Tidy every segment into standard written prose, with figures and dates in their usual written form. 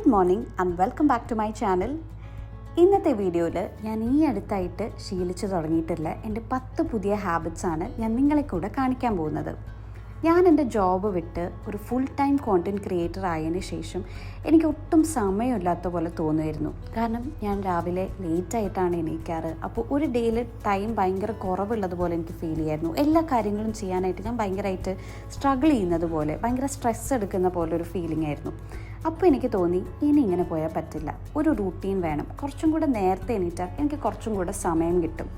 Good morning and welcome back to my channel. ഇന്നത്തെ വീഡിയോയിൽ ഞാൻ ഈ അടുത്തായിട്ട് ശീലിച്ചു തുടങ്ങിയിട്ടുള്ള എൻ്റെ 10 പുതിയ ഹാബിറ്റ്സാണ് ഞാൻ നിങ്ങളെ കൂടെ കാണിക്കാൻ പോകുന്നത്. ഞാൻ എൻ്റെ ജോബ് വിട്ട് ഒരു ഫുൾ ടൈം കോണ്ടൻറ് ക്രിയേറ്റർ ആയതിനു ശേഷം എനിക്ക് ഒട്ടും സമയമില്ലാത്ത പോലെ തോന്നുമായിരുന്നു. കാരണം ഞാൻ രാവിലെ ലേറ്റായിട്ടാണ് എണീക്കാറ്. അപ്പോൾ ഒരു ഡേയിൽ ടൈം ഭയങ്കര കുറവുള്ളതുപോലെ എനിക്ക് ഫീൽ ചെയ്യായിരുന്നു. എല്ലാ കാര്യങ്ങളും ചെയ്യാനായിട്ട് ഞാൻ ഭയങ്കരമായിട്ട് സ്ട്രഗിൾ ചെയ്യുന്നത് പോലെ, ഭയങ്കര സ്ട്രെസ് എടുക്കുന്ന പോലെ ഒരു ഫീലിംഗ് ആയിരുന്നു. അപ്പോൾ എനിക്ക് തോന്നി ഇനി ഇങ്ങനെ പോയാൽ പറ്റില്ല, ഒരു റൂട്ടീൻ വേണം. കുറച്ചും കൂടെ നേരത്തെ എണീറ്റാൽ എനിക്ക് കുറച്ചും കൂടെ സമയം കിട്ടും.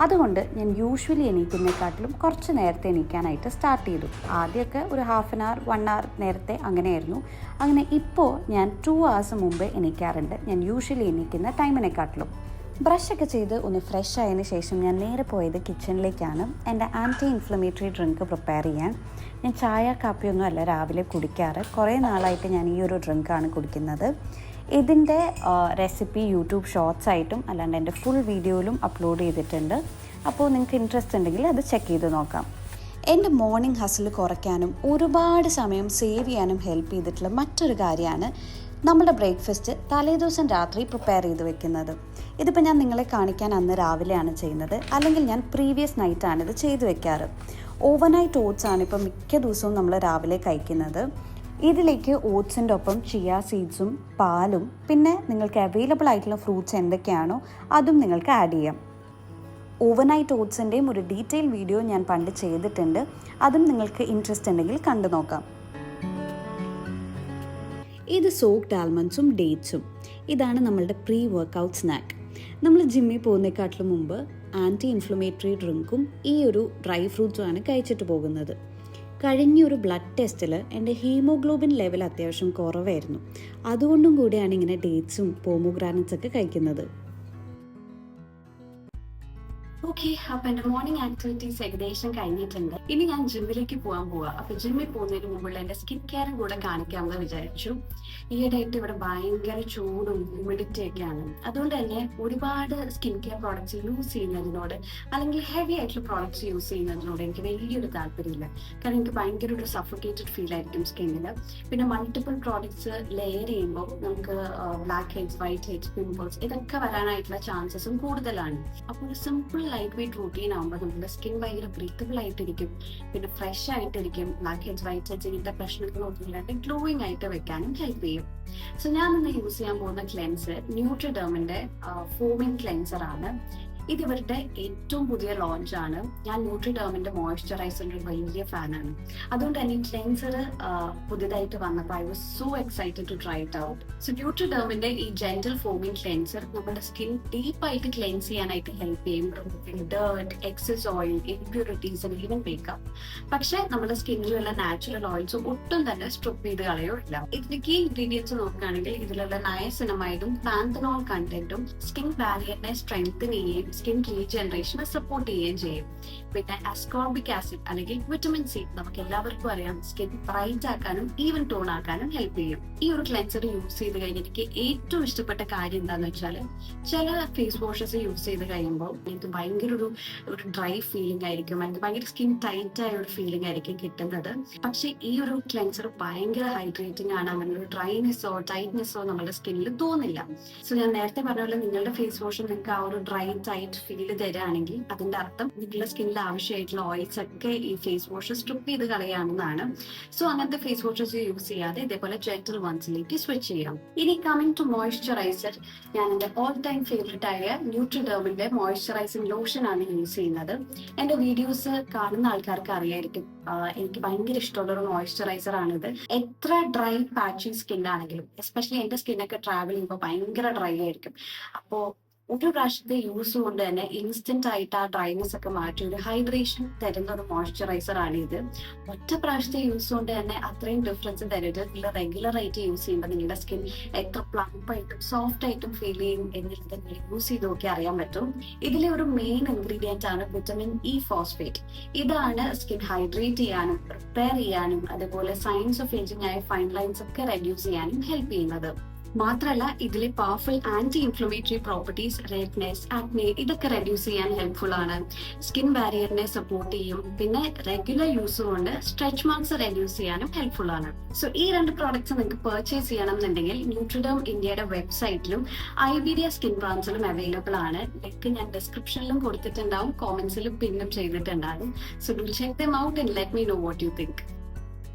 അതുകൊണ്ട് ഞാൻ യൂഷ്വലി എണീക്കുന്നതിനെക്കാട്ടിലും കുറച്ച് നേരത്തെ എണീക്കാനായിട്ട് സ്റ്റാർട്ട് ചെയ്തു. ആദ്യമൊക്കെ ഒരു 1/2 hour 1 hour നേരത്തെ അങ്ങനെയായിരുന്നു. അങ്ങനെ ഇപ്പോൾ ഞാൻ 2 hours മുമ്പ് എണീക്കാറുണ്ട്, ഞാൻ യൂഷ്വലി എണീക്കുന്ന ടൈമിനെക്കാട്ടിലും. ബ്രഷൊക്കെ ചെയ്ത് ഒന്ന് ഫ്രഷ് ആയതിനു ശേഷം ഞാൻ നേരെ പോയത് കിച്ചണിലേക്കാണ് എൻ്റെ ആൻറ്റി ഇൻഫ്ലമേറ്ററി ഡ്രിങ്ക് പ്രിപ്പയർ ചെയ്യാൻ. ഞാൻ ചായ കാപ്പിയൊന്നും അല്ല രാവിലെ കുടിക്കാറ്. കുറേ നാളായിട്ട് ഞാൻ ഈ ഒരു ഡ്രിങ്കാണ് കുടിക്കുന്നത്. ഇതിൻ്റെ റെസിപ്പി യൂട്യൂബ് ഷോർട്സ് ആയിട്ടും അല്ലാണ്ട് എൻ്റെ ഫുൾ വീഡിയോയിലും അപ്ലോഡ് ചെയ്തിട്ടുണ്ട്. അപ്പോൾ നിങ്ങൾക്ക് ഇൻട്രസ്റ്റ് ഉണ്ടെങ്കിൽ അത് ചെക്ക് ചെയ്ത് നോക്കാം. എൻ്റെ മോർണിംഗ് ഹസിൽ കുറയ്ക്കാനും ഒരുപാട് സമയം സേവ് ചെയ്യാനും ഹെൽപ്പ് ചെയ്തിട്ടുള്ള മറ്റൊരു കാര്യമാണ് നമ്മുടെ ബ്രേക്ക്ഫാസ്റ്റ് തലേദിവസം രാത്രി പ്രിപ്പയർ ചെയ്ത് വെക്കുന്നത്. ഇതിപ്പോൾ ഞാൻ നിങ്ങളെ കാണിക്കാൻ അന്ന് രാവിലെയാണ് ചെയ്യുന്നത്, അല്ലെങ്കിൽ ഞാൻ പ്രീവിയസ് നൈറ്റാണ് ഇത് ചെയ്ത് വെക്കാറ്. ഓവർനൈറ്റ് ഓട്സ് ആണ് ഇപ്പോൾ മിക്ക ദിവസവും നമ്മൾ രാവിലെ കഴിക്കുന്നത്. ഇതിലേക്ക് ഓട്സിൻ്റെ ഒപ്പം ചിയ സീഡ്സും പാലും പിന്നെ നിങ്ങൾക്ക് അവൈലബിൾ ആയിട്ടുള്ള ഫ്രൂട്ട്സ് എന്തൊക്കെയാണോ അതും നിങ്ങൾക്ക് ആഡ് ചെയ്യാം. ഓവർനൈറ്റ് ഓട്സിൻ്റെയും ഒരു ഡീറ്റെയിൽ വീഡിയോ ഞാൻ പണ്ട് ചെയ്തിട്ടുണ്ട്, അതും നിങ്ങൾക്ക് ഇൻട്രസ്റ്റ് ഉണ്ടെങ്കിൽ കണ്ടു നോക്കാം. ഇത് സോക്ഡ് ആൽമണ്ട്സും ഡേറ്റ്സും. ഇതാണ് നമ്മളുടെ പ്രീ വർക്കൗട്ട് സ്നാക്ക്. നമ്മൾ ജിമ്മിൽ പോകുന്നതിനെക്കാട്ടിലും മുമ്പ് ആൻറ്റി ഇൻഫ്ലമേറ്ററി ഡ്രിങ്കും ഈ ഒരു ഡ്രൈ ഫ്രൂട്ട്സുമാണ് കഴിച്ചിട്ട് പോകുന്നത്. കഴിഞ്ഞൊരു ബ്ലഡ് ടെസ്റ്റിൽ എൻ്റെ ഹീമോഗ്ലോബിൻ ലെവൽ അത്യാവശ്യം കുറവായിരുന്നു. അതുകൊണ്ടും കൂടിയാണ് ഇങ്ങനെ ഡേറ്റ്സും പോമോഗ്രാനറ്റ്സ് ഒക്കെ കഴിക്കുന്നത്. ഓക്കെ, അപ്പോൾ എൻ്റെ മോർണിംഗ് ആക്ടിവിറ്റീസ് ഏകദേശം കഴിഞ്ഞിട്ടുണ്ട്. ഇനി ഞാൻ ജിമ്മിലേക്ക് പോകാൻ പോവാം. അപ്പോൾ ജിമ്മിൽ പോകുന്നതിന് മുമ്പുള്ള എൻ്റെ സ്കിൻ കെയറും കൂടെ കാണിക്കാമെന്ന് വിചാരിച്ചു. ഈയിടെയായിട്ട് ഇവിടെ ഭയങ്കര ചൂടും ഹ്യൂമിഡിറ്റി ഒക്കെയാണ്. അതുകൊണ്ട് തന്നെ ഒരുപാട് സ്കിൻ കെയർ പ്രോഡക്ട്സ് യൂസ് ചെയ്യുന്നതിനോട് അല്ലെങ്കിൽ ഹെവി ആയിട്ടുള്ള പ്രോഡക്ട്സ് യൂസ് ചെയ്യുന്നതിനോട് എനിക്ക് വലിയൊരു താല്പര്യമില്ല. കാരണം എനിക്ക് ഭയങ്കര ഒരു സഫോക്കേറ്റഡ് ഫീൽ ആയിരിക്കും സ്കിന്നിൽ. പിന്നെ മൾട്ടിപ്പിൾ പ്രോഡക്ട്സ് ലെയർ ചെയ്യുമ്പോൾ നമുക്ക് black heads, white heads, pimples ഇതൊക്കെ വരാനായിട്ടുള്ള ചാൻസസും കൂടുതലാണ്. അപ്പോൾ സിമ്പിൾ ലൈറ്റ് വെയിറ്റ് റൂട്ടീൻ ആകുമ്പോൾ നമ്മുടെ സ്കിൻ ഭയങ്കര ബ്രീത്തബിൾ ആയിട്ടിരിക്കും, പിന്നെ ഫ്രഷ് ആയിട്ടിരിക്കും. ബ്ലാക്ക് ഹെഡ്സ്, വൈറ്റ് ഹെഡ്സ് ഇങ്ങനത്തെ പ്രശ്നങ്ങളൊന്നും ഇല്ലാണ്ട് ഗ്ലോയിങ് ആയിട്ട് വെക്കാനും ഹെൽപ്പ് ചെയ്യും. സോ ഞാൻ ഇന്ന് യൂസ് ചെയ്യാൻ പോകുന്ന ക്ലെൻസർ ന്യൂട്രിഡെർമിന്റെ ഫോമിംഗ് ക്ലെൻസർ ആണ്. ഇത് ഇവരുടെ ഏറ്റവും പുതിയ ലോഞ്ച് ആണ്. ഞാൻ ന്യൂട്രിഡെർമിന്റെ മോയ്സ്ചറൈസറിന്റെ വലിയ ഫാനാണ്. അതുകൊണ്ട് തന്നെ ക്ലെൻസർ പുതിയതായിട്ട് വന്നപ്പോൾ I was so excited to try it out. So ന്യൂട്രിഡെർമിന്റെ ഈ ജെന്റിൽ ഫോമിംഗ് ക്ലെൻസർ നമ്മുടെ സ്കിൻ ഡീപ്പായിട്ട് ക്ലെൻസ് ചെയ്യാനായിട്ട് ഹെൽപ്പ് ചെയ്യും. Removing dirt, excess oil, impurities and even makeup. പക്ഷെ നമ്മുടെ സ്കിന്നിലുള്ള നാച്ചുറൽ ഓയിൽസ് ഒട്ടും തന്നെ സ്ട്രിപ്പ് ചെയ്ത് കളയില്ല. ഇതിന്റെ കീ ഇൻഗ്രീഡിയൻസ് നോക്കുകയാണെങ്കിൽ ഇതിലുള്ള നയസിനമൈഡും പാന്തനോൾ കണ്ടന്റും സ്കിൻ ബാരിയറിനെ സ്ട്രെങ്തൻ ചെയ്യുകയും സ്കിൻ റീജനറേഷനെ സപ്പോർട്ട് ചെയ്യുകയും ചെയ്യും. പിന്നെ അസ്കോർബിക് ആസിഡ് അല്ലെങ്കിൽ വിറ്റമിൻ സി നമുക്ക് എല്ലാവർക്കും അറിയാം, സ്കിൻ ബ്രൈറ്റ് ആക്കാനും ഈവൻ ടോൺ ആക്കാനും ഹെൽപ്പ് ചെയ്യും. ഈ ഒരു ക്ലെൻസർ യൂസ് ചെയ്ത് കഴിഞ്ഞ് എനിക്ക് ഏറ്റവും ഇഷ്ടപ്പെട്ട കാര്യം എന്താണെന്ന് വെച്ചാൽ, ചില ഫേസ് വാഷസ് യൂസ് ചെയ്ത് കഴിയുമ്പോൾ എനിക്ക് ഭയങ്കര ഒരു ഡ്രൈ ഫീലിംഗ് ആയിരിക്കും, എനിക്ക് ഭയങ്കര സ്കിൻ ടൈറ്റ് ആയ ഒരു ഫീലിംഗ് ആയിരിക്കും കിട്ടുന്നത്. പക്ഷെ ഈ ഒരു ക്ലെൻസർ ഭയങ്കര ഹൈഡ്രേറ്റിംഗ് ആണ്. അങ്ങനെ ഒരു ഡ്രൈനെസ്സോ ടൈറ്റ്നെസ്സോ നമ്മുടെ സ്കിന്നിൽ തോന്നില്ല. സോ ഞാൻ നേരത്തെ പറഞ്ഞ പോലെ നിങ്ങളുടെ ഫേസ് വാഷ് നിങ്ങൾക്ക് ആ ഒരു ഡ്രൈ ടൈറ്റ് ഫീൽ തരാണെങ്കിൽ അതിന്റെ അർത്ഥം നിങ്ങളുടെ സ്കിന്നിൽ ആവശ്യമായിട്ടുള്ള ഓയിൽസ് ഒക്കെ ഈ ഫേസ് വാഷ് സ്ട്രിപ്പ് ചെയ്ത് കളയാവുന്നതാണ്. സോ അങ്ങനത്തെ ഫേസ് വാഷസ് യൂസ് ചെയ്യാതെ ഇതേപോലെ ജെന്റിൽ വൺസിലേക്ക് സ്വിച്ച് ചെയ്യാം. ഇനി കമ്മിങ് ടു മോയ്സ്ചറൈസർ, ഞാൻ എൻ്റെ ഓൾ ടൈം ഫേവറേറ്റ് ആയ ന്യൂട്രിഡെർമിന്റെ മോയ്സ്ചറൈസിംഗ് ലോഷൻ ആണ് യൂസ് ചെയ്യുന്നത്. എൻ്റെ വീഡിയോസ് കാണുന്ന ആൾക്കാർക്ക് അറിയായിരിക്കും, എനിക്ക് ഭയങ്കര ഇഷ്ടമുള്ള ഒരു മോയ്സ്ചറൈസർ ആണിത്. എത്ര ഡ്രൈ പാച്ചി സ്കിൻ ആണെങ്കിലും, എസ്പെഷ്യലി എൻ്റെ സ്കിന്നൊക്കെ ട്രാവൽ ചെയ്യുമ്പോൾ ഭയങ്കര ഡ്രൈ ആയിരിക്കും. അപ്പോൾ ഒരു പ്രാവശ്യത്തെ യൂസ് കൊണ്ട് തന്നെ ഇൻസ്റ്റന്റ് ആയിട്ട് ആ ഡ്രൈനെസ് ഒക്കെ മാറ്റി ഒരു ഹൈഡ്രേഷൻ തരുന്ന ഒരു മോയ്സ്ചറൈസർ ആണ് ഇത്. ഒറ്റ പ്രാവശ്യത്തെ യൂസ് കൊണ്ട് തന്നെ അത്രയും ഡിഫറൻസ് തരുന്നത് നിങ്ങൾ റെഗുലർ ആയിട്ട് യൂസ് ചെയ്യുമ്പോൾ നിങ്ങളുടെ സ്കിൻ എത്ര പ്ലംപ് ആയിട്ടും സോഫ്റ്റ് ആയിട്ടും ഫീൽ ചെയ്യും എന്നുള്ളത് നിങ്ങൾ യൂസ് ചെയ്ത് നോക്കി അറിയാൻ പറ്റും. ഇതിലെ ഒരു മെയിൻ ഇൻഗ്രീഡിയന്റ് ആണ് വിറ്റമിൻ ഇ ഫോസ്ഫേറ്റ്. ഇതാണ് സ്കിൻ ഹൈഡ്രേറ്റ് ചെയ്യാനും റിപ്പയർ ചെയ്യാനും അതുപോലെ സൈൻസ് ഓഫ് ഏജിങ് ആയ ഫൈൻ ലൈൻസ് ഒക്കെ റെഡ്യൂസ് ചെയ്യാനും ഹെൽപ്പ് ചെയ്യുന്നത്. മാത്രമല്ല ഇതിലെ powerful anti inflammatory properties redness, acne ഇതൊക്കെ റെഡ്യൂസ് ചെയ്യാൻ ഹെൽപ്ഫുൾ ആണ്. സ്കിൻ ബാരിയറിനെ സപ്പോർട്ട് ചെയ്യും. പിന്നെ റെഗുലർ യൂസ് കൊണ്ട് സ്ട്രെച്ച് മാർക്സ് റെഡ്യൂസ് ചെയ്യാനും ഹെൽപ്ഫുൾ ആണ്. സോ ഈ 2 പ്രോഡക്ട്സ് നിങ്ങൾക്ക് പർച്ചേസ് ചെയ്യണം എന്നുണ്ടെങ്കിൽ ന്യൂട്രിഡേം ഇന്ത്യയുടെ വെബ്സൈറ്റിലും ഐബീരിയ സ്കിൻ ബ്രാഞ്ചിലും അവൈലബിൾ ആണ്. ലിങ്ക് ഞാൻ ഡിസ്ക്രിപ്ഷനിലും കൊടുത്തിട്ടുണ്ടാവും, കോമെന്റ്സിലും പിന്നും ചെയ്തിട്ടുണ്ടാകും. So do check them out and let me no what you think.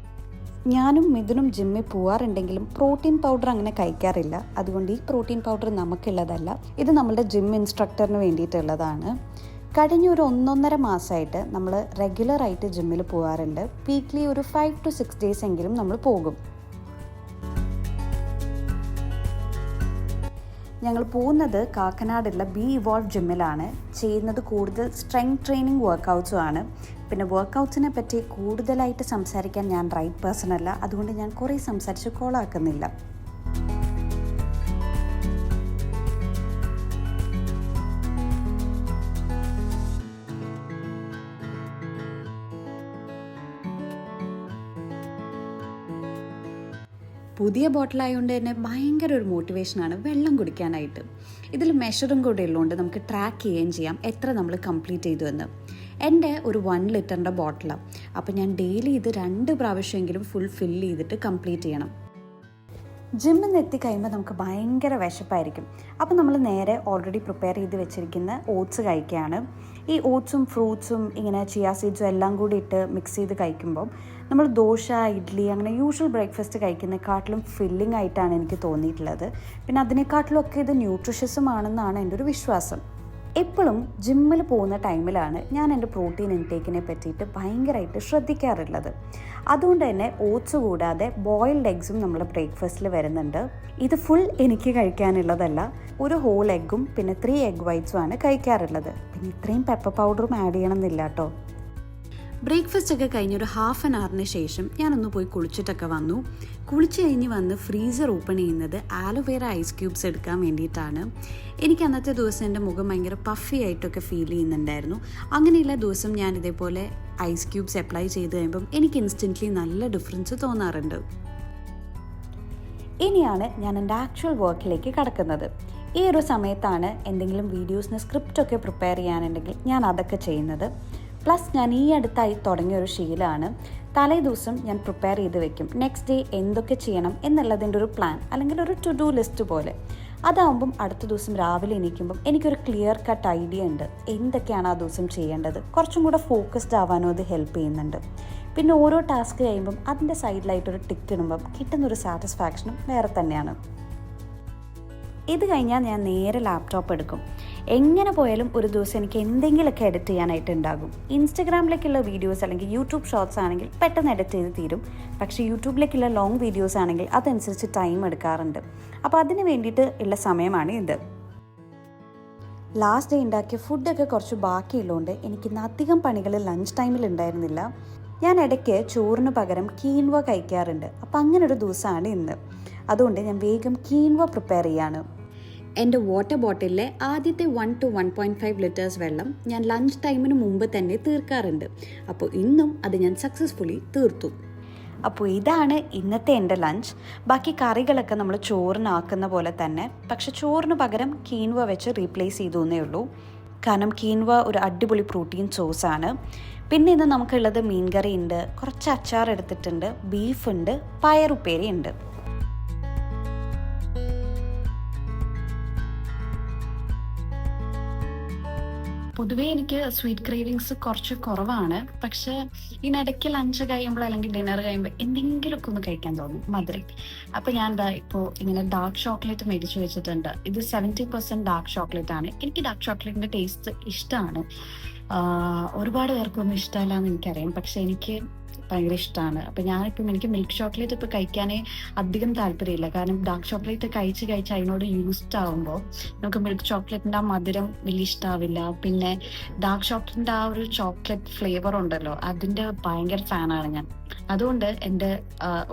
ഞാനും മിഥുനും ജിമ്മിൽ പോവാറുണ്ടെങ്കിലും പ്രോട്ടീൻ പൗഡർ അങ്ങനെ കഴിക്കാറില്ല. അതുകൊണ്ട് ഈ പ്രോട്ടീൻ പൗഡർ നമുക്കുള്ളതല്ല, ഇത് നമ്മളുടെ ജിം ഇൻസ്ട്രക്ടറിന് വേണ്ടിയിട്ടുള്ളതാണ്. കഴിഞ്ഞ ഒരു 1.5 മാസമായിട്ട് നമ്മൾ റെഗുലറായിട്ട് ജിമ്മിൽ പോകാറുണ്ട്. വീക്ക്ലി ഒരു 5 to 6 ഡേയ്സ് എങ്കിലും നമ്മൾ പോകും. ഞങ്ങൾ പോകുന്നത് കാക്കനാടുള്ള ബി ഇവോൾവ് ജിമ്മിലാണ്. ചെയ്യുന്നത് കൂടുതൽ സ്ട്രെങ്ത് ട്രെയിനിങ് വർക്കൗട്ട്സും ആണ്. പിന്നെ വർക്കൗട്ട്സിനെ പറ്റി കൂടുതലായിട്ട് സംസാരിക്കാൻ ഞാൻ റൈറ്റ് പേഴ്സൺ അല്ല, അതുകൊണ്ട് ഞാൻ കുറേ സംസാരിച്ച് കോളാക്കുന്നില്ല. പുതിയ ബോട്ടിലായതുകൊണ്ട് തന്നെ ഭയങ്കര ഒരു മോട്ടിവേഷനാണ് വെള്ളം കുടിക്കാനായിട്ട്. ഇതിൽ മെഷറും കൂടെ ഉള്ളതുകൊണ്ട് നമുക്ക് ട്രാക്ക് ചെയ്യുകയും ചെയ്യാം എത്ര നമ്മൾ കംപ്ലീറ്റ് ചെയ്തു എന്ന്. എൻ്റെ ഒരു 1 ലിറ്ററിൻ്റെ ബോട്ടിലാണ്. അപ്പോൾ ഞാൻ ഡെയിലി ഇത് 2 പ്രാവശ്യമെങ്കിലും ഫുൾ ഫില്ല് ചെയ്തിട്ട് കംപ്ലീറ്റ് ചെയ്യണം. ജിമ്മിൽ നിന്ന് എത്തിക്കഴിയുമ്പോൾ നമുക്ക് ഭയങ്കര വിശപ്പായിരിക്കും. അപ്പോൾ നമ്മൾ നേരെ ഓൾറെഡി പ്രിപ്പയർ ചെയ്ത് വെച്ചിരിക്കുന്ന ഓട്സ് കഴിക്കുകയാണ്. ഈ ഓട്സും ഫ്രൂട്ട്സും ഇങ്ങനെ ചിയാ സീഡ്സും എല്ലാം കൂടി ഇട്ട് മിക്സ് ചെയ്ത് കഴിക്കുമ്പോൾ നമ്മൾ ദോശ, ഇഡ്ഡലി അങ്ങനെ യൂഷ്വൽ ബ്രേക്ക്ഫാസ്റ്റ് കഴിക്കുന്നതിനെക്കാട്ടിലും ഫില്ലിംഗ് ആയിട്ടാണ് എനിക്ക് തോന്നിയിട്ടുള്ളത്. പിന്നെ അതിനെക്കാട്ടിലും ഒക്കെ ഇത് ന്യൂട്രീഷ്യസും ആണെന്നാണ് എൻ്റെ ഒരു വിശ്വാസം. എപ്പോഴും ജിമ്മിൽ പോകുന്ന ടൈമിലാണ് ഞാൻ എൻ്റെ പ്രോട്ടീൻ ഇൻടേക്കിനെ പറ്റിയിട്ട് ഭയങ്കരമായിട്ട് ശ്രദ്ധിക്കാറുള്ളത്. അതുകൊണ്ട് തന്നെ ഓട്സ് കൂടാതെ ബോയിൽഡ് എഗ്സും നമ്മുടെ ബ്രേക്ക്ഫാസ്റ്റിൽ വരുന്നുണ്ട്. ഇത് ഫുൾ എനിക്ക് കഴിക്കാനുള്ളതല്ല, ഒരു ഹോൾ എഗ്ഗും പിന്നെ 3 എഗ് വൈറ്റ്സും ആണ് കഴിക്കാറുള്ളത്. പിന്നെ ഇത്രയും പെപ്പർ പൗഡറും ആഡ് ചെയ്യണമെന്നില്ല കേട്ടോ. ബ്രേക്ക്ഫാസ്റ്റ് ഒക്കെ കഴിഞ്ഞൊരു 1/2 an hour ശേഷം ഞാനൊന്ന് പോയി കുളിച്ചിട്ടൊക്കെ വന്നു. കുളിച്ച് കഴിഞ്ഞ് വന്ന് ഫ്രീസർ ഓപ്പൺ ചെയ്യുന്നത് ആലോവേറ ഐസ് ക്യൂബ്സ് എടുക്കാൻ വേണ്ടിയിട്ടാണ്. എനിക്ക് അന്നത്തെ ദിവസം എൻ്റെ മുഖം ഭയങ്കര പഫി ആയിട്ടൊക്കെ ഫീൽ ചെയ്യുന്നുണ്ടായിരുന്നു. അങ്ങനെയുള്ള ദിവസം ഞാൻ ഇതേപോലെ ഐസ് ക്യൂബ്സ് അപ്ലൈ ചെയ്ത് കഴിയുമ്പം എനിക്ക് ഇൻസ്റ്റൻ്റ്ലി നല്ല ഡിഫറൻസ് തോന്നാറുണ്ട്. ഇനിയാണ് ഞാൻ എൻ്റെ ആക്ച്വൽ വർക്കിലേക്ക് കടക്കുന്നത്. ഈ ഒരു സമയത്താണ് എന്തെങ്കിലും വീഡിയോസിന് സ്ക്രിപ്റ്റൊക്കെ പ്രിപ്പയർ ചെയ്യാനുണ്ടെങ്കിൽ ഞാൻ അതൊക്കെ ചെയ്യുന്നത്. പ്ലസ് ഞാൻ ഈ അടുത്തായി തുടങ്ങിയൊരു ശീലമാണ്, തലേ ദിവസം ഞാൻ പ്രിപ്പയർ ചെയ്ത് വെക്കും നെക്സ്റ്റ് ഡേ എന്തൊക്കെ ചെയ്യണം എന്നുള്ളതിൻ്റെ ഒരു പ്ലാൻ, അല്ലെങ്കിൽ ഒരു ടു ഡു ലിസ്റ്റ് പോലെ. അതാവുമ്പം അടുത്ത ദിവസം രാവിലെ എണീക്കുമ്പം എനിക്കൊരു ക്ലിയർ കട്ട് ഐഡിയ ഉണ്ട് എന്തൊക്കെയാണ് ആ ദിവസം ചെയ്യേണ്ടത്. കുറച്ചും കൂടെ ഫോക്കസ്ഡ് ആവാനും അത് ഹെൽപ്പ് ചെയ്യുന്നുണ്ട്. പിന്നെ ഓരോ ടാസ്ക് കഴിയുമ്പം അതിൻ്റെ സൈഡിലായിട്ടൊരു ടിക്ക് ഇടുമ്പം കിട്ടുന്നൊരു സാറ്റിസ്ഫാക്ഷനും വേറെ തന്നെയാണ്. ഇത് കഴിഞ്ഞാൽ ഞാൻ നേരെ ലാപ്ടോപ്പ് എടുക്കും. എങ്ങനെ പോയാലും ഒരു ദിവസം എനിക്ക് എന്തെങ്കിലുമൊക്കെ എഡിറ്റ് ചെയ്യാനായിട്ട് ഉണ്ടാകും. ഇൻസ്റ്റഗ്രാമിലേക്കുള്ള വീഡിയോസ് അല്ലെങ്കിൽ യൂട്യൂബ് ഷോർട്സ് ആണെങ്കിൽ പെട്ടെന്ന് എഡിറ്റ് ചെയ്ത് തീരും. പക്ഷേ യൂട്യൂബിലേക്കുള്ള ലോങ് വീഡിയോസ് ആണെങ്കിൽ അതനുസരിച്ച് ടൈം എടുക്കാറുണ്ട്. അപ്പോൾ അതിന് വേണ്ടിയിട്ട് ഉള്ള സമയമാണ് ഇത്. ലാസ്റ്റ് ഡേ ഉണ്ടാക്കിയ ഫുഡൊക്കെ കുറച്ച് ബാക്കിയുള്ളതുകൊണ്ട് എനിക്കിന്ന് അധികം പണികൾ ലഞ്ച് ടൈമിൽ ഉണ്ടായിരുന്നില്ല. ഞാൻ ഇടയ്ക്ക് ചോറിന് പകരം കീൻവ കഴിക്കാറുണ്ട്. അപ്പോൾ അങ്ങനെ ഒരു ദിവസമാണ് ഇന്ന്. അതുകൊണ്ട് ഞാൻ വേഗം കീൻവ പ്രിപ്പയർ ചെയ്യാണ്. എൻ്റെ വാട്ടർ ബോട്ടിലിലെ ആദ്യത്തെ 1 to 1.5 ലിറ്റേഴ്സ് വെള്ളം ഞാൻ ലഞ്ച് ടൈമിന് മുമ്പ് തന്നെ തീർക്കാറുണ്ട്. അപ്പോൾ ഇന്നും അത് ഞാൻ സക്സസ്ഫുള്ളി തീർത്തു. അപ്പോൾ ഇതാണ് ഇന്നത്തെ എൻ്റെ ലഞ്ച്. ബാക്കി കറികളൊക്കെ നമ്മൾ ചോറിനാക്കുന്ന പോലെ തന്നെ, പക്ഷെ ചോറിന് പകരം കീൻവ വെച്ച് റീപ്ലേസ് ചെയ്തു എന്നേ ഉള്ളൂ. കാരണം കീൻവ ഒരു അടിപൊളി പ്രോട്ടീൻ സോഴ്സാണ്. പിന്നെ ഇന്ന് നമുക്കുള്ളത് മീൻകറി ഉണ്ട്, കുറച്ച് അച്ചാർ എടുത്തിട്ടുണ്ട്, ബീഫുണ്ട്, പയറുപ്പേരി ഉണ്ട്. പൊതുവേ എനിക്ക് സ്വീറ്റ് ക്രേവിങ്സ് കുറച്ച് കുറവാണ്. പക്ഷെ ഇതിനിടയ്ക്ക് ലഞ്ച് കഴിയുമ്പോൾ അല്ലെങ്കിൽ ഡിന്നർ കഴിയുമ്പോൾ എന്തെങ്കിലുമൊക്കെ ഒന്ന് കഴിക്കാൻ തോന്നും മധുരം. അപ്പൊ ഞാൻ ഇപ്പോൾ ഇങ്ങനെ ഡാർക്ക് ചോക്ലേറ്റ് മേടിച്ചു വെച്ചിട്ടുണ്ട്. ഇത് 70% ഡാർക്ക് ചോക്ലേറ്റ് ആണ്. എനിക്ക് ഡാർക്ക് ചോക്ലേറ്റിന്റെ ടേസ്റ്റ് ഇഷ്ടമാണ്. ഒരുപാട് പേർക്കൊന്നും ഇഷ്ടമല്ല എന്ന് എനിക്കറിയാം, പക്ഷെ എനിക്ക് ഭയങ്കര ഇഷ്ടമാണ്. അപ്പം ഞാനിപ്പം എനിക്ക് മിൽക്ക് ചോക്ലേറ്റ് ഇപ്പം കഴിക്കാനേ അധികം താല്പര്യമില്ല. കാരണം ഡാർക്ക് ചോക്ലേറ്റ് കഴിച്ച് അതിനോട് യൂസ്ഡ് ആകുമ്പോൾ നമുക്ക് മിൽക്ക് ചോക്ലേറ്റിൻ്റെ ആ മധുരം വലിയ ഇഷ്ടമാവില്ല. പിന്നെ ഡാർക്ക് ചോക്ലേറ്റിൻ്റെ ആ ഒരു ചോക്ലേറ്റ് ഫ്ലേവർ ഉണ്ടല്ലോ, അതിൻ്റെ ഭയങ്കര ഫാനാണ് ഞാൻ. അതുകൊണ്ട് എൻ്റെ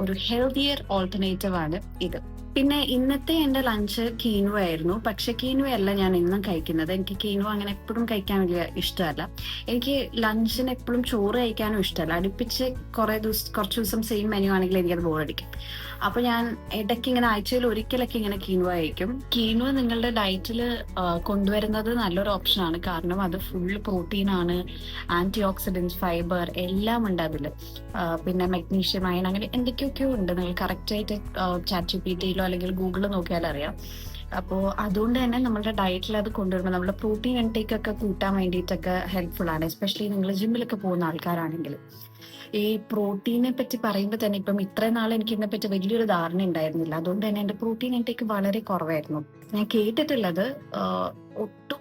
ഒരു ഹെൽത്തിയർ ഓൾട്ടർനേറ്റീവ് ആണ് ഇത്. പിന്നെ ഇന്നത്തെ എൻ്റെ ലഞ്ച് കീനുവ ആയിരുന്നു. പക്ഷെ കീനുവ അല്ല ഞാൻ ഇന്നും കഴിക്കുന്നത്. എനിക്ക് കീനുവ അങ്ങനെ എപ്പോഴും കഴിക്കാൻ വലിയ ഇഷ്ടമല്ല. എനിക്ക് ലഞ്ചിന് എപ്പോഴും ചോറ് കഴിക്കാനും ഇഷ്ടമല്ല. അടുപ്പിച്ച് കുറച്ച് ദിവസം സെയിം മെനു ആണെങ്കിൽ എനിക്കത് ബോറടിക്കും. അപ്പൊ ഞാൻ ഇടയ്ക്ക് ഇങ്ങനെ ആഴ്ചയിൽ ഒരിക്കലൊക്കെ ഇങ്ങനെ കീനുവ കഴിക്കും. കീനുവ നിങ്ങളുടെ ഡയറ്റിൽ കൊണ്ടുവരുന്നത് നല്ലൊരു ഓപ്ഷനാണ്. കാരണം അത് ഫുൾ പ്രോട്ടീൻ ആണ്, ആന്റി ഓക്സിഡൻസ്, ഫൈബർ എല്ലാം ഉണ്ട് അതിൽ. പിന്നെ മെഗ്നീഷ്യം, അയൺ, അങ്ങനെ എന്തൊക്കെയൊക്കെയോ ഉണ്ട്. നിങ്ങൾ കറക്റ്റായിട്ട് ChatGPT അല്ലെങ്കിൽ ഗൂഗിളിൽ നോക്കിയാൽ അറിയാം. അപ്പോൾ അതുകൊണ്ട് തന്നെ നമ്മുടെ ഡയറ്റിൽ അത് കൊണ്ടുവരുമ്പോൾ നമ്മുടെ പ്രോട്ടീൻ ഇൻടേക്ക് ഒക്കെ കൂട്ടാൻ വേണ്ടിയിട്ടൊക്കെ ഹെൽപ്ഫുൾ ആണ്. എസ്പെഷ്യലി നിങ്ങൾ ജിമ്മിലൊക്കെ പോകുന്ന ആൾക്കാരാണെങ്കിൽ. ഈ പ്രോട്ടീനെ പറ്റി പറയുമ്പോൾ തന്നെ ഇപ്പം ഇത്രയും നാൾ എനിക്ക് ഇതിനെപ്പറ്റി വലിയൊരു ധാരണ ഉണ്ടായിരുന്നില്ല. അതുകൊണ്ട് തന്നെ എൻ്റെ പ്രോട്ടീൻ ഇൻടേക്ക് വളരെ കുറവായിരുന്നു. ഞാൻ കേട്ടിട്ടുള്ളത് ഒട്ടും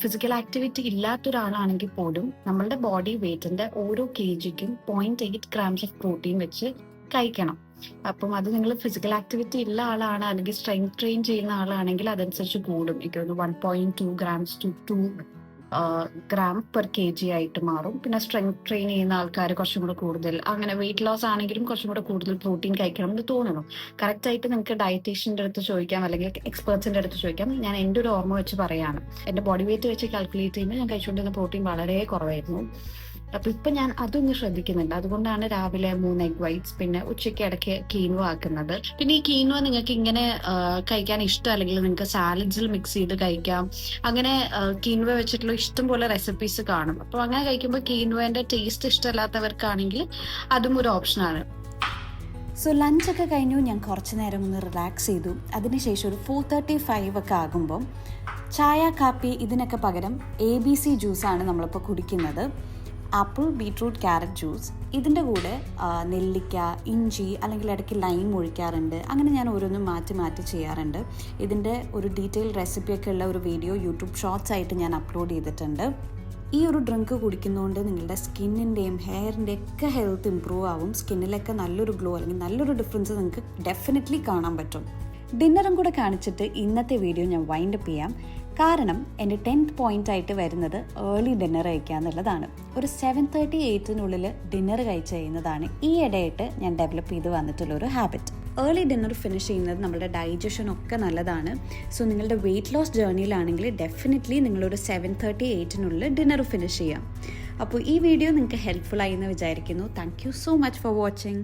ഫിസിക്കൽ ആക്ടിവിറ്റി ഇല്ലാത്ത ഒരാളാണെങ്കിൽ പോലും നമ്മളുടെ ബോഡി വെയിറ്റിന്റെ ഓരോ kgക്കും 0.8 grams ഓഫ് പ്രോട്ടീൻ വെച്ച് കഴിക്കണം. അപ്പം അത് നിങ്ങൾ ഫിസിക്കൽ ആക്ടിവിറ്റി ഉള്ള ആളാണ് അല്ലെങ്കിൽ സ്ട്രെങ്ത് ട്രെയിൻ ചെയ്യുന്ന ആളാണെങ്കിൽ അതനുസരിച്ച് കൂടും. എനിക്ക് 1.2 grams to 2 gram per kg ആയിട്ട് മാറും. പിന്നെ സ്ട്രെങ്ത് ട്രെയിൻ ചെയ്യുന്ന ആൾക്കാർ കുറച്ചും കൂടെ കൂടുതൽ, അങ്ങനെ വെയിറ്റ് ലോസ് ആണെങ്കിലും കുറച്ചും കൂടെ കൂടുതൽ പ്രോട്ടീൻ കഴിക്കണം എന്ന് തോന്നുന്നു. കറക്റ്റ് ആയിട്ട് നിങ്ങൾക്ക് ഡയറ്റീഷ്യൻ്റെ അടുത്ത് ചോദിക്കാം അല്ലെങ്കിൽ എക്സ്പേർട്സിന്റെ അടുത്ത് ചോദിക്കാം. ഞാൻ എൻ്റെ ഒരു ഓർമ്മ വെച്ച് പറയാണ്. എൻ്റെ ബോഡി വെയിറ്റ് വെച്ച് കാൽക്കുലേറ്റ് ചെയ്യുമ്പോൾ ഞാൻ കഴിച്ചുകൊണ്ടിരുന്ന പ്രോട്ടീൻ വളരെ കുറവായിരുന്നു. അപ്പൊ ഇപ്പൊ ഞാൻ അതൊന്ന് ശ്രദ്ധിക്കുന്നുണ്ട്. അതുകൊണ്ടാണ് രാവിലെ 3 egg whites, പിന്നെ ഉച്ചയ്ക്ക് ഇടയ്ക്ക് കീനുവ ആക്കുന്നത്. പിന്നെ ഈ കീനുവ നിങ്ങൾക്ക് ഇങ്ങനെ കഴിക്കാൻ ഇഷ്ടം അല്ലെങ്കിൽ നിങ്ങൾക്ക് സാലഡ്സിൽ മിക്സ് ചെയ്ത് കഴിക്കാം. അങ്ങനെ കീനുവ വെച്ചിട്ടുള്ള ഇഷ്ടം പോലെ റെസിപ്പീസ് കാണും. അപ്പൊ അങ്ങനെ കഴിക്കുമ്പോൾ കീനുവേന്റെ ടേസ്റ്റ് ഇഷ്ടമല്ലാത്തവർക്കാണെങ്കിൽ അതും ഒരു ഓപ്ഷനാണ്. സോ ലഞ്ചൊക്കെ കഴിഞ്ഞു, ഞാൻ കുറച്ച് നേരം ഒന്ന് റിലാക്സ് ചെയ്തു. അതിനുശേഷം ഒരു 4:35 ഒക്കെ ആകുമ്പം ചായ, കാപ്പി ഇതിനൊക്കെ പകരം ABC ജ്യൂസാണ് നമ്മളിപ്പോൾ കുടിക്കുന്നത്. Apple, beetroot, carrot juice. ഇതിൻ്റെ കൂടെ നെല്ലിക്ക, ഇഞ്ചി അല്ലെങ്കിൽ ഇടയ്ക്ക് ലൈം ഒഴിക്കാറുണ്ട്. അങ്ങനെ ഞാൻ ഓരോന്നും മാറ്റി മാറ്റി ചെയ്യാറുണ്ട്. ഇതിൻ്റെ ഒരു ഡീറ്റെയിൽ റെസിപ്പിയൊക്കെ ഉള്ള ഒരു വീഡിയോ യൂട്യൂബ് ഷോർട്സ് ആയിട്ട് ഞാൻ അപ്ലോഡ് ചെയ്തിട്ടുണ്ട്. ഈ ഒരു ഡ്രിങ്ക് കുടിക്കുന്നതുകൊണ്ട് നിങ്ങളുടെ സ്കിന്നിൻ്റെയും ഹെയറിൻ്റെയും ഒക്കെ ഹെൽത്ത് ഇമ്പ്രൂവ് ആവും. സ്കിന്നിലൊക്കെ നല്ലൊരു ഗ്ലോ അല്ലെങ്കിൽ നല്ലൊരു ഡിഫറൻസ് നിങ്ങൾക്ക് ഡെഫിനറ്റ്ലി കാണാൻ പറ്റും. ഡിന്നറും കൂടെ കാണിച്ചിട്ട് ഇന്നത്തെ വീഡിയോ ഞാൻ വൈൻഡപ്പ് ചെയ്യാം. കാരണം എൻ്റെ 10th പോയിന്റ് ആയിട്ട് വരുന്നത് ഏർലി ഡിന്നർ കഴിക്കുക എന്നുള്ളതാണ്. ഒരു 7:30-8 ഡിന്നർ കഴിച്ച് കഴിയുന്നതാണ് ഈ ഇടയായിട്ട് ഞാൻ ഡെവലപ്പ് ചെയ്ത് വന്നിട്ടുള്ളൊരു ഹാബിറ്റ്. ഏർലി ഡിന്നർ ഫിനിഷ് ചെയ്യുന്നത് നമ്മുടെ ഡൈജഷനൊക്കെ നല്ലതാണ്. സോ നിങ്ങളുടെ വെയിറ്റ് ലോസ് ജേർണിയിലാണെങ്കിൽ ഡെഫിനറ്റ്ലി നിങ്ങളൊരു 7:30-8 ഡിന്നർ ഫിനിഷ് ചെയ്യാം. അപ്പോൾ ഈ വീഡിയോ നിങ്ങൾക്ക് ഹെൽപ്ഫുൾ ആയി എന്ന് വിചാരിക്കുന്നു. Thank you so much for watching.